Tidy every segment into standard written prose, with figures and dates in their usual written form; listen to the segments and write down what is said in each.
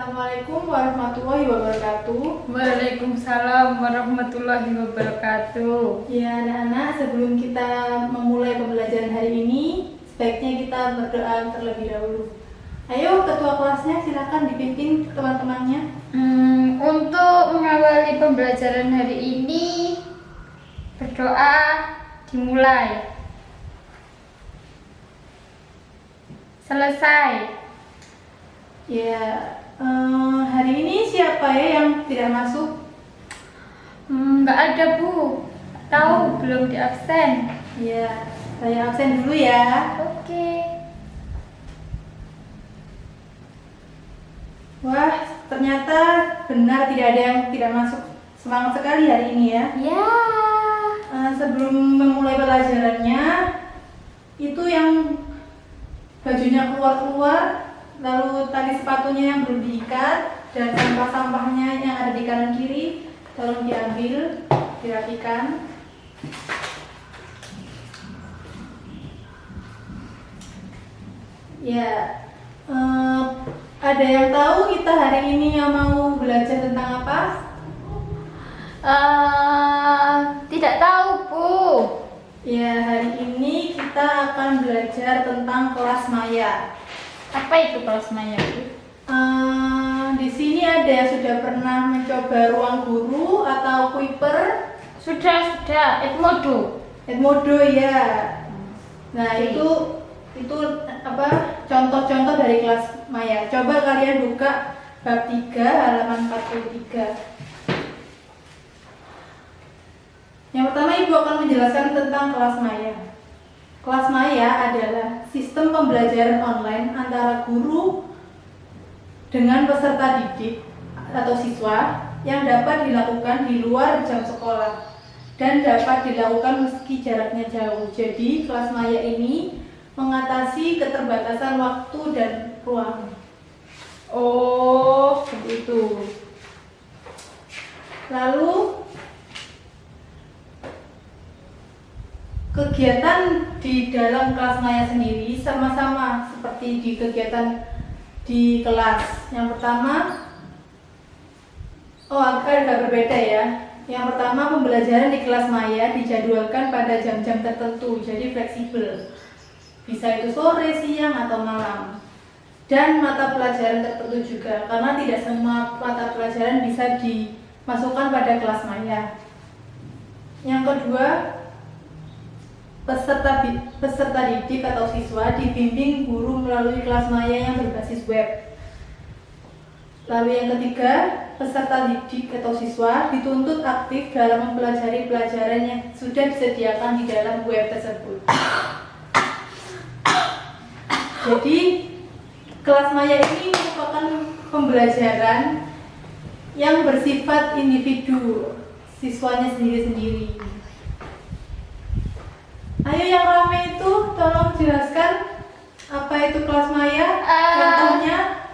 Assalamualaikum warahmatullahi wabarakatuh. Waalaikumsalam warahmatullahi wabarakatuh. Ya anak-anak, sebelum kita memulai pembelajaran hari ini, sebaiknya kita berdoa terlebih dahulu. Ayo ketua kelasnya silakan dipimpin teman-temannya. Untuk mengawali pembelajaran hari ini, berdoa dimulai. Selesai. Ya, hari ini siapa ya yang tidak masuk? Nggak ada, Bu. Tahu, belum di absen. Ya, saya absen dulu ya. Oke. Wah, ternyata benar tidak ada yang tidak masuk. Semangat sekali hari ini ya. Ya. Sebelum memulai pelajarannya, itu yang bajunya keluar-keluar, lalu tali sepatunya yang belum diikat, dan sampah-sampahnya yang ada di kanan kiri, tolong diambil, dirapikan. Ya, ada yang tahu kita hari ini yang mau belajar tentang apa? Tidak tahu, Bu. Ya, hari ini kita akan belajar tentang kelas maya. Apa itu kelas maya, Bu? Di sini ada yang sudah pernah mencoba ruang guru atau Kuiper? Sudah, Edmodo. Edmodo ya. Nah, Oke. itu apa? Contoh-contoh dari kelas maya. Coba kalian buka bab 3 halaman 43. Yang pertama, Ibu akan menjelaskan tentang kelas maya. Kelas maya adalah sistem pembelajaran online antara guru dengan peserta didik atau siswa yang dapat dilakukan di luar jam sekolah dan dapat dilakukan meski jaraknya jauh. Jadi, kelas maya ini mengatasi keterbatasan waktu dan ruang. Oh, seperti itu. Lalu, kegiatan di dalam kelas maya sendiri sama-sama seperti di kegiatan di kelas. Yang pertama, agak berbeda ya. Yang pertama, pembelajaran di kelas maya dijadwalkan pada jam-jam tertentu, jadi fleksibel. Bisa itu sore, siang, atau malam. Dan mata pelajaran tertentu juga, karena tidak semua mata pelajaran bisa dimasukkan pada kelas maya. Yang kedua, peserta didik atau siswa dibimbing guru melalui kelas maya yang berbasis web. Lalu yang ketiga, peserta didik atau siswa dituntut aktif dalam mempelajari pelajaran yang sudah disediakan di dalam web tersebut. Jadi, kelas maya ini merupakan pembelajaran yang bersifat individu, siswanya sendiri-sendiri. Ayo yang ramai itu tolong jelaskan apa itu kelas maya, contohnya.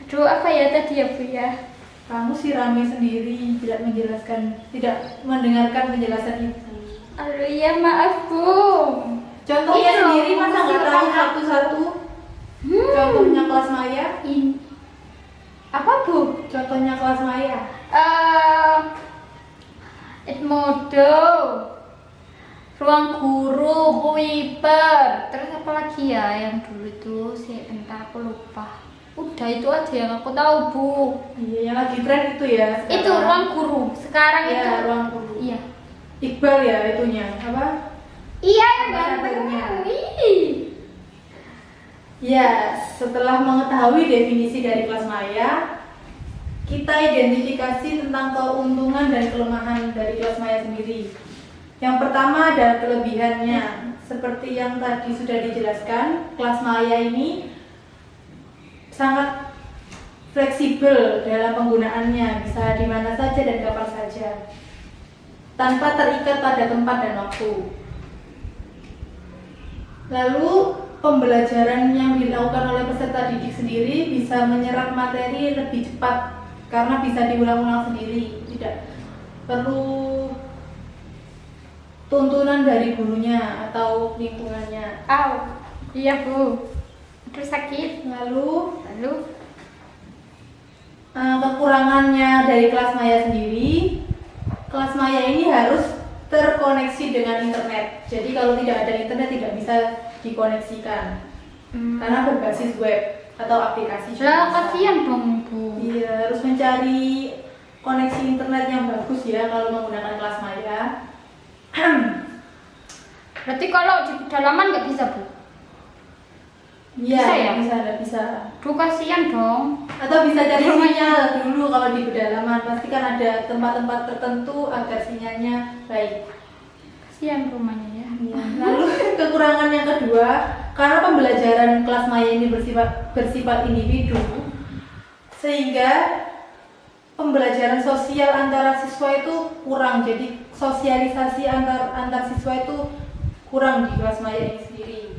Aduh, apa ya tadi ya, Bu ya? Kamu sih ramai sendiri, tidak mendengarkan penjelasan ibu. Aduh, ya maaf, Bu. Contohnya Itu, sendiri masa nggak tahu masih satu-satu? Contohnya kelas maya. Apa, Bu? Contohnya kelas maya. Edmodo, ruang guru, Kuiper, terus apa lagi ya yang dulu itu? Entah, aku lupa. Udah itu aja yang aku tahu, Bu. Iya, yang lagi tren itu ya. Sekarang. Itu ruang guru. Sekarang Ya, itu. ruang guru. Iya. Iqbal ya itunya. Apa? Iya, yang Ambasadornya. ganteng. Ya, setelah mengetahui definisi dari kelas maya, kita identifikasi tentang keuntungan dan kelemahan dari kelas maya sendiri. Yang pertama adalah kelebihannya. Seperti yang tadi sudah dijelaskan, kelas maya ini sangat fleksibel dalam penggunaannya, bisa di mana saja dan kapan saja, tanpa terikat pada tempat dan waktu. Lalu, pembelajaran yang dilakukan oleh peserta didik sendiri bisa menyerap materi lebih cepat karena bisa diulang-ulang sendiri, tidak perlu tuntunan dari gurunya atau lingkungannya. Iya, Bu. Aduh, sakit. Lalu kekurangannya dari kelas maya sendiri, kelas maya ini harus terkoneksi dengan internet. Jadi kalau tidak ada internet tidak bisa dikoneksikan karena berbasis web atau aplikasi. Lah kasihan dong Bu. Iya, harus mencari koneksi internet yang bagus ya kalau menggunakan kelas maya. Berarti kalau di pedalaman nggak bisa Bu? Iya, Bisa ya? nggak bisa. Duh kasihan dong. Atau bisa cari sinyal dulu kalau di pedalaman, pasti kan ada tempat-tempat tertentu agar sinyalnya baik. Kasihan rumahnya ya. Iya. Lalu kekurangan yang kedua, karena pembelajaran kelas maya ini bersifat individu, sehingga pembelajaran sosial antara siswa itu kurang. Jadi sosialisasi antar siswa itu kurang di kelas maya ini sendiri.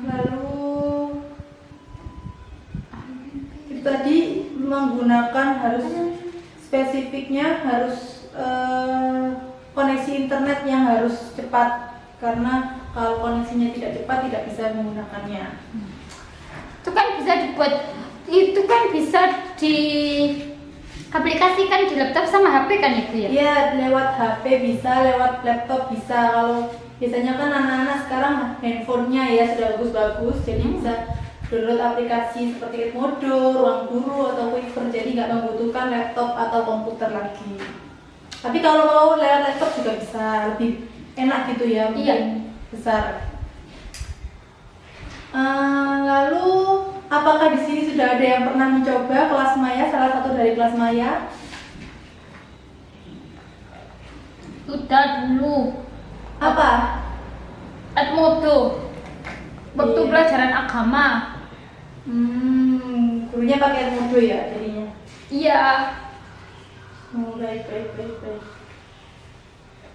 Lalu itu tadi menggunakan harus spesifiknya harus koneksi internet yang harus cepat, karena kalau koneksinya tidak cepat tidak bisa menggunakannya. Itu kan bisa dibuat, itu kan bisa diaplikasikan di laptop sama HP kan itu ya? Iya, lewat HP bisa, lewat laptop bisa. Kalau biasanya kan anak-anak sekarang handphonenya ya sudah bagus-bagus, jadi bisa download aplikasi seperti Edmodo, Ruang Guru atau Quiver, jadi nggak membutuhkan laptop atau komputer lagi. Tapi kalau mau lewat laptop juga bisa, lebih enak gitu ya, mungkin besar. Lalu apakah di sini sudah ada yang pernah mencoba kelas maya, salah satu dari kelas maya? Udah dulu. Apa? Edmodo. Waktu Iya. pelajaran agama. Gurunya pakai Edmodo ya jadinya. Iya. Baik.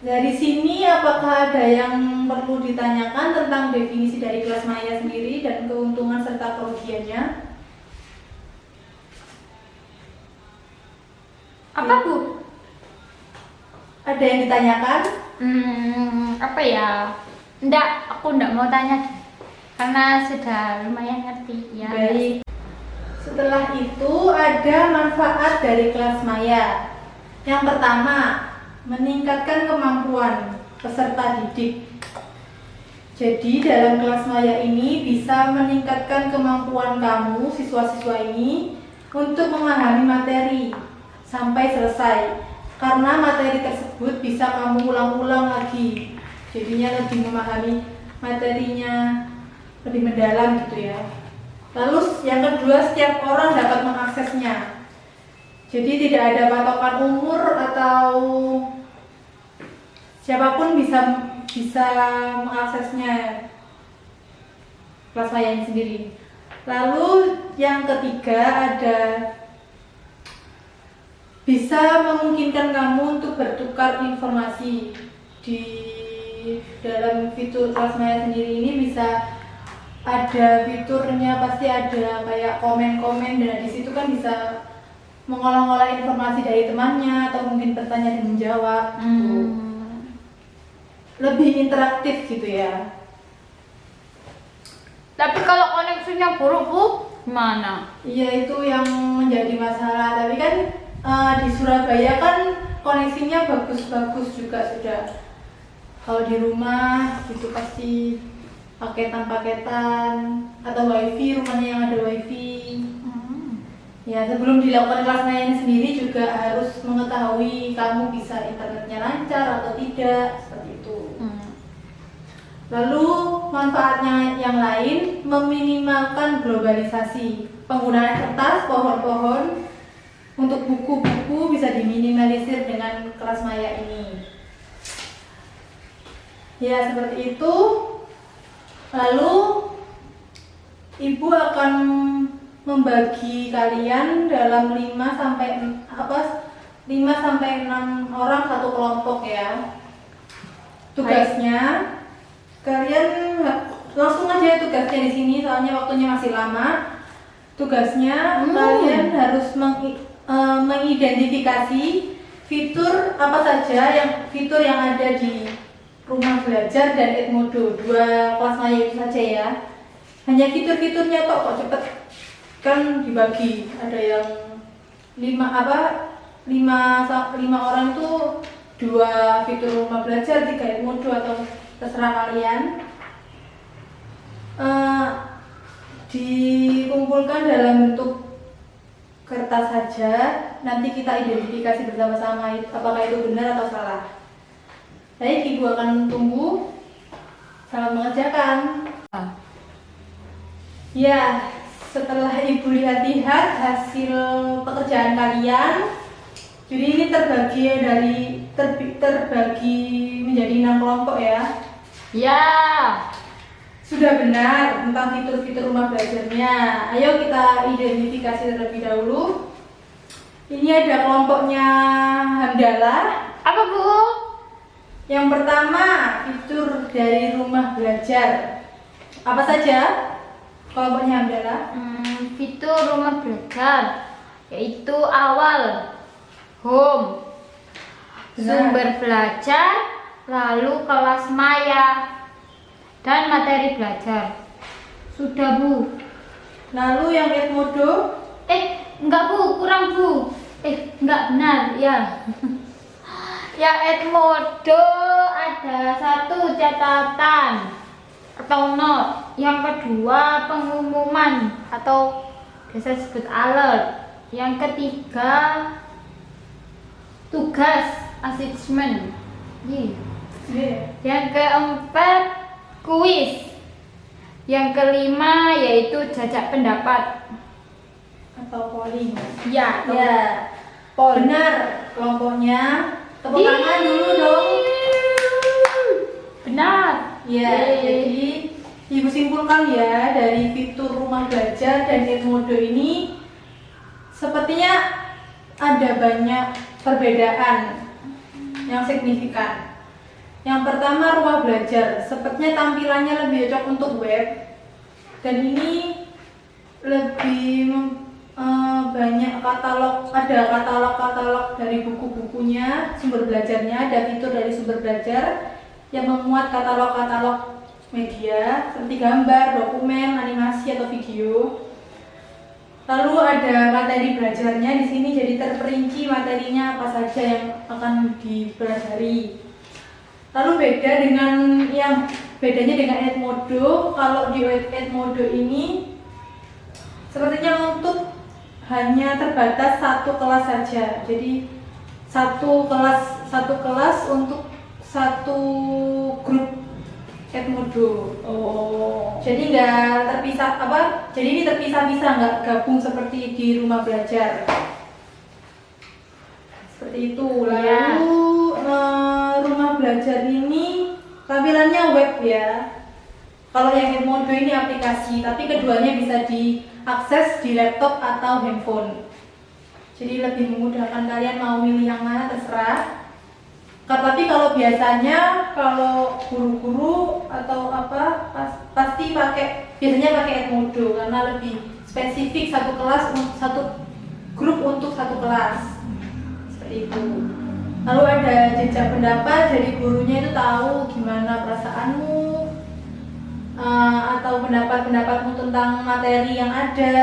Dari sini apakah ada yang perlu ditanyakan tentang definisi dari kelas maya sendiri dan keuntungan serta kerugiannya? Apa Bu? Ada yang ditanyakan? Apa ya? Aku enggak mau tanya karena sudah lumayan ngerti ya. Baik. Setelah itu ada manfaat dari kelas maya. Yang pertama, meningkatkan kemampuan peserta didik. Jadi dalam kelas maya ini bisa meningkatkan kemampuan kamu, siswa-siswa ini, untuk memahami materi sampai selesai. Karena materi tersebut bisa kamu ulang-ulang lagi. Jadinya lebih memahami materinya lebih mendalam gitu ya. Lalu yang kedua, setiap orang dapat mengaksesnya. Jadi tidak ada patokan umur atau siapapun bisa mengaksesnya kelas maya ini sendiri. Lalu yang ketiga ada bisa memungkinkan kamu untuk bertukar informasi. Di dalam fitur kelas maya sendiri ini bisa ada fiturnya, pasti ada kayak komen-komen, dan di situ kan bisa mengolah-olah informasi dari temannya atau mungkin bertanya dan menjawab. Lebih interaktif gitu ya. Tapi kalau koneksinya buruk Bu, gimana? Iya, itu yang menjadi masalah. Tapi kan di Surabaya kan koneksinya bagus-bagus juga sudah. Kalau di rumah gitu pasti paketan atau wifi, rumahnya yang ada wifi. Ya, sebelum dilakukan kelas maya ini sendiri juga harus mengetahui kamu bisa internetnya lancar atau tidak, seperti itu. Lalu manfaatnya yang lain, meminimalkan globalisasi. Penggunaan kertas, pohon-pohon untuk buku-buku bisa diminimalisir dengan kelas maya ini. Ya, seperti itu. Lalu Ibu akan membagi kalian dalam 5 sampai 6 orang satu kelompok ya. Tugasnya kalian langsung aja tugasnya di sini soalnya waktunya masih lama. Tugasnya kalian harus mengidentifikasi fitur apa saja fitur yang ada di Rumah Belajar dan Edmodo, 2 kelas maya itu saja ya. Hanya fitur-fiturnya kok cepet. kan dibagi, ada yang lima orang itu 2 fitur rumah belajar, 3 Edmodo atau terserah kalian. Dikumpulkan dalam bentuk kertas saja, nanti kita identifikasi bersama-sama apakah itu benar atau salah. Baik, Ibu akan tunggu. Selamat mengerjakan. Ya, setelah Ibu lihat-lihat hasil pekerjaan kalian, jadi ini terbagi menjadi 6 kelompok ya. Ya. Sudah benar tentang fitur-fitur rumah belajarnya. Ayo kita identifikasi terlebih dahulu. Ini ada kelompoknya Hamdalah. Apa, Bu? Yang pertama, fitur dari rumah belajar. Apa saja kelompoknya Hamdalah? Fitur rumah belajar yaitu awal home, Benar. sumber belajar, lalu kelas maya dan materi belajar. Sudah, Bu. Lalu yang Edmodo? Enggak, Bu, kurang, Bu. Enggak benar, ya. Yang Edmodo ada 1 catatan atau not. Yang kedua pengumuman atau biasa disebut alert. Yang ketiga tugas assessment. Yang keempat kuis. Yang kelima yaitu jajak pendapat Atau polling. ya. Benar kelompoknya. Tepuk tangan dulu dong. Benar. Ya, jadi Ibu simpulkan ya, dari fitur rumah belajar dan Edmodo ini sepertinya ada banyak perbedaan yang signifikan. Yang pertama, rumah belajar sepertinya tampilannya lebih cocok untuk web, dan ini lebih banyak ada katalog dari buku-bukunya, sumber belajarnya, ada fitur dari sumber belajar yang memuat katalog-katalog media seperti gambar, dokumen, animasi atau video. Lalu ada materi belajarnya di sini, jadi terperinci materinya apa saja yang akan dipelajari. Lalu bedanya dengan Edmodo, kalau di Edmodo ini sepertinya hanya terbatas 1 kelas saja. Jadi satu kelas untuk 1 grup Edmodo. Jadi nggak terpisah Jadi ini terpisah-pisah, nggak gabung seperti di rumah belajar. Seperti itu. Lalu rumah belajar ini tampilannya web ya. Kalau yang Edmodo ini aplikasi, tapi keduanya bisa diakses di laptop atau handphone. Jadi lebih memudahkan kalian mau milih yang mana terserah. Tapi kalau biasanya kalau guru-guru atau pasti biasanya pakai Edmodo karena lebih spesifik, 1 kelas, 1 grup untuk 1 kelas. Seperti itu. Lalu ada jejak pendapat, jadi gurunya itu tahu gimana perasaanmu atau pendapat-pendapatmu tentang materi yang ada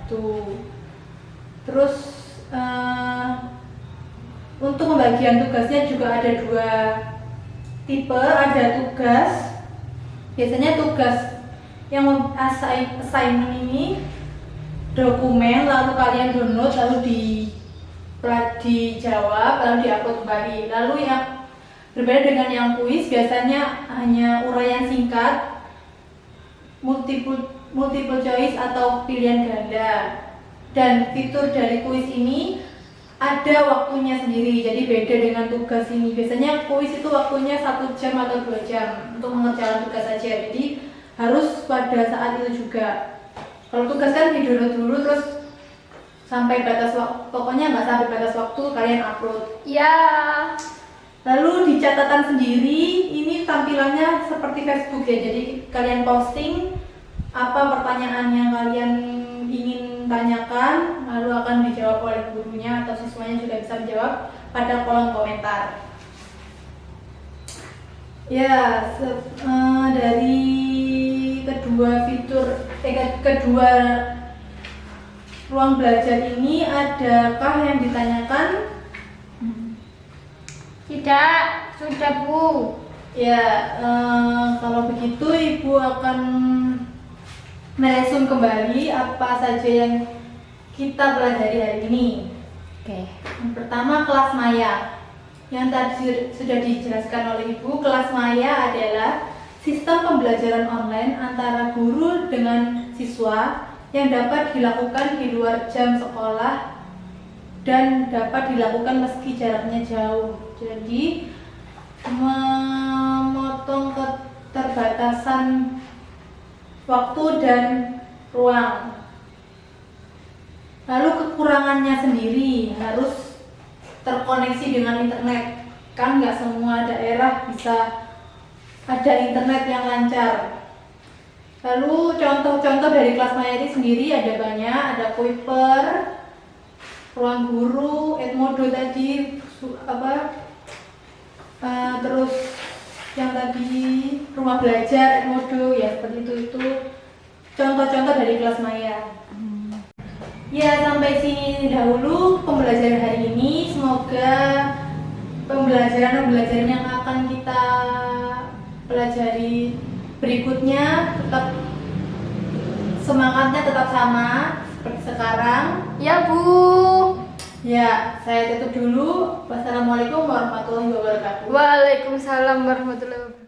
tuh. Terus untuk pembagian tugasnya juga ada 2 tipe, ada tugas. Biasanya tugas yang assignment ini dokumen, lalu kalian download, lalu dijawab, lalu diupload kembali. Lalu yang berbeda dengan yang kuis, biasanya hanya uraian singkat, multiple choice atau pilihan ganda. Dan fitur dari kuis ini ada waktunya sendiri, jadi beda dengan tugas ini. Biasanya kuis itu waktunya 1 jam atau 2 jam untuk mengerjakan tugas saja, jadi harus pada saat itu juga. Kalau tugas kan di-download dulu terus sampai batas waktu, pokoknya nggak sampai batas waktu kalian upload. Ya. Lalu di catatan sendiri ini tampilannya seperti Facebook ya, jadi kalian posting apa pertanyaan yang kalian ingin tanyakan, lalu akan dijawab oleh gurunya atau siswanya juga bisa menjawab pada kolom komentar. Ya, dari kedua ruang belajar ini adakah yang ditanyakan? Tidak, sudah Bu. Ya, kalau begitu Ibu akan meresum kembali apa saja yang kita pelajari hari ini. Oke. Yang pertama, kelas maya. Yang tadi sudah dijelaskan oleh Ibu, kelas maya adalah sistem pembelajaran online antara guru dengan siswa yang dapat dilakukan di luar jam sekolah dan dapat dilakukan meski jaraknya jauh. Jadi, memotong keterbatasan waktu dan ruang. Lalu kekurangannya sendiri harus terkoneksi dengan internet. Kan nggak semua daerah bisa ada internet yang lancar. Lalu contoh-contoh dari kelas maya ini sendiri ada banyak, ada Kuiper, ruang guru, Edmodo tadi, terus yang tadi rumah belajar Edmodo, ya seperti itu contoh-contoh dari kelas maya. Ya, sampai sini dahulu pembelajaran hari ini. Semoga pembelajaran yang akan kita pelajari berikutnya tetap semangatnya tetap sama seperti sekarang. Ya Bu. Ya, saya tutup dulu. Wassalamualaikum warahmatullahi wabarakatuh. Waalaikumsalam warahmatullahi wabarakatuh.